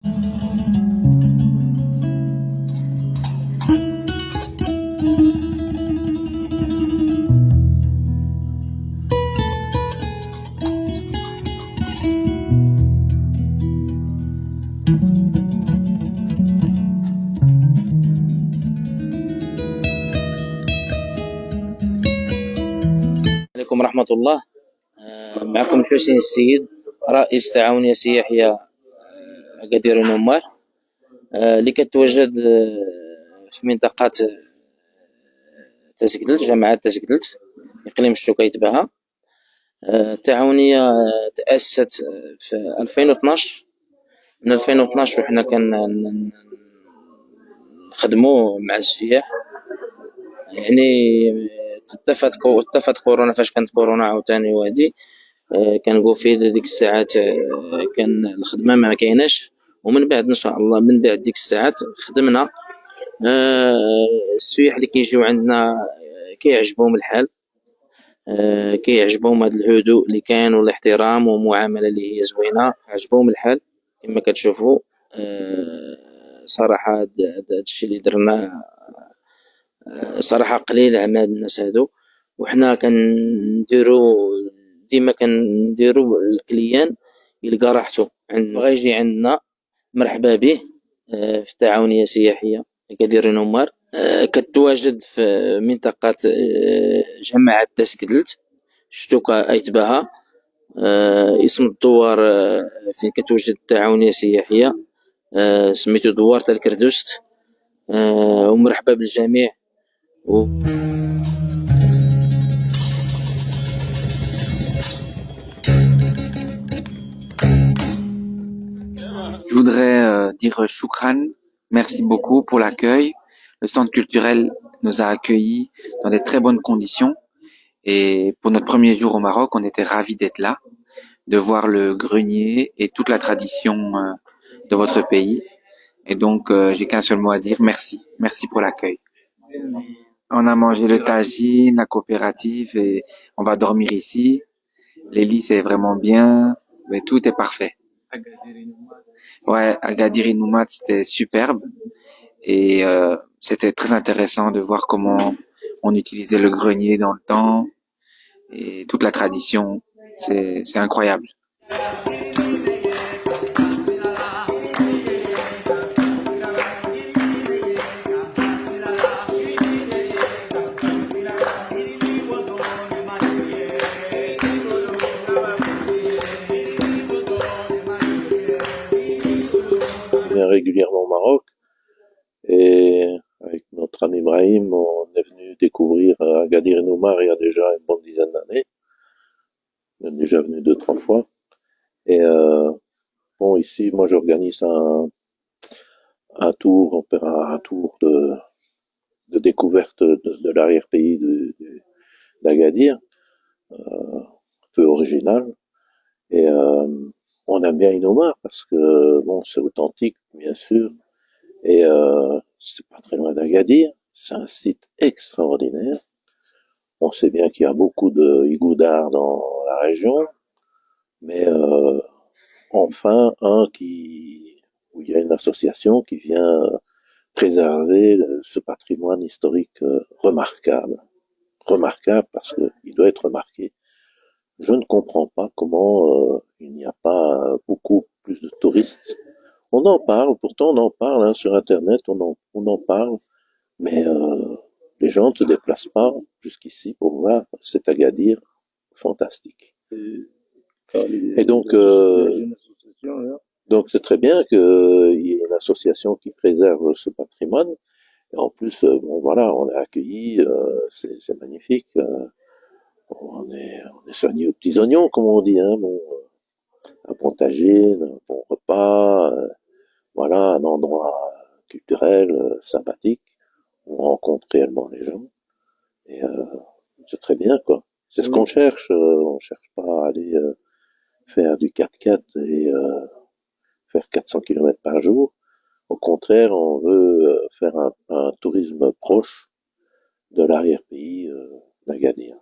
عليكم ورحمة الله. معكم حسين السيد، رئيس تعاونية سياحية أكادير ونمار، اللي كتواجد في منطقة تسقلت، جامعة تسقلت، إقليم الشقيط بها. التعاونية تأسست في 2012. من 2012 وحنا كنخدمو مع السياح، يعني طفت كورونا. فاش كانت كورونا عاوتاني وهادي كان كوفيد ديك الساعات، كان الخدمة ما كايناش. ومن بعد ان شاء الله من بعد ديك الساعات خدمنا. السياح اللي كيجيو عندنا كيعجبهم الحال، كيعجبهم هذا الهدوء اللي كاين والاحترام ومعاملة اللي هي زوينة، عجبهم الحال كما كتشوفوا. صراحة هادشي اللي درناه صراحة قليل على هاد الناس هادو. وحنا ديما كنديرو الكليان يلقى راحتو بغا يجي عندنا مرحبا به. في التعاونية السياحية أكادير نمار كتواجد في منطقة جامعة تسقلت، شتوكا أيتباها. اسم الدوار فين كتوجد التعاونية السياحية سميتو دوار تاع الكردوست. ومرحبا بالجميع. Je voudrais dire shukran, merci beaucoup pour l'accueil. Le centre culturel nous a accueillis dans des très bonnes conditions. Et pour notre premier jour au Maroc, on était ravis d'être là, de voir le grenier et toute la tradition de votre pays. Et donc, j'ai qu'un seul mot à dire, merci. Merci pour l'accueil. On a mangé le tagine, la coopérative, et on va dormir ici. Les lits, c'est vraiment bien, mais tout est parfait. Ouais, Agadir Noumat, c'était superbe. Et c'était très intéressant de voir comment on utilisait le grenier dans le temps et toute la tradition. C'est incroyable. On vient régulièrement au Maroc et avec notre ami Ibrahim, on est venu découvrir Agadir Noumar il y a déjà une bonne dizaine d'années. On est déjà venu 2-3 fois. Et bon, ici, moi j'organise un tour de découverte de l'arrière-pays d'Agadir, peu original. Et on aime bien Inomar parce que bon, c'est authentique, bien sûr, et c'est pas très loin d'Agadir. C'est un site extraordinaire. On sait bien qu'il y a beaucoup de igoudards dans la région, mais enfin où il y a une association qui vient préserver ce patrimoine historique remarquable parce qu'il doit être remarqué. Je ne comprends pas comment il n'y a pas beaucoup plus de touristes. On en parle, pourtant on en parle hein, sur internet, on en parle, mais les gens ne se déplacent pas jusqu'ici pour voir cet Agadir fantastique. Et donc c'est très bien qu'il y ait une association qui préserve ce patrimoine. Et en plus, bon voilà, on est accueillis, c'est magnifique. On est soigné aux petits oignons, comme on dit, hein. Bon, un bon tagine, un bon repas, voilà, un endroit culturel, sympathique. On rencontre réellement les gens. Et c'est très bien, quoi. C'est ce qu'on cherche. On cherche pas à aller faire du 4x4 et faire 400 km par jour. Au contraire, on veut faire un tourisme proche de l'arrière-pays d'Agadir.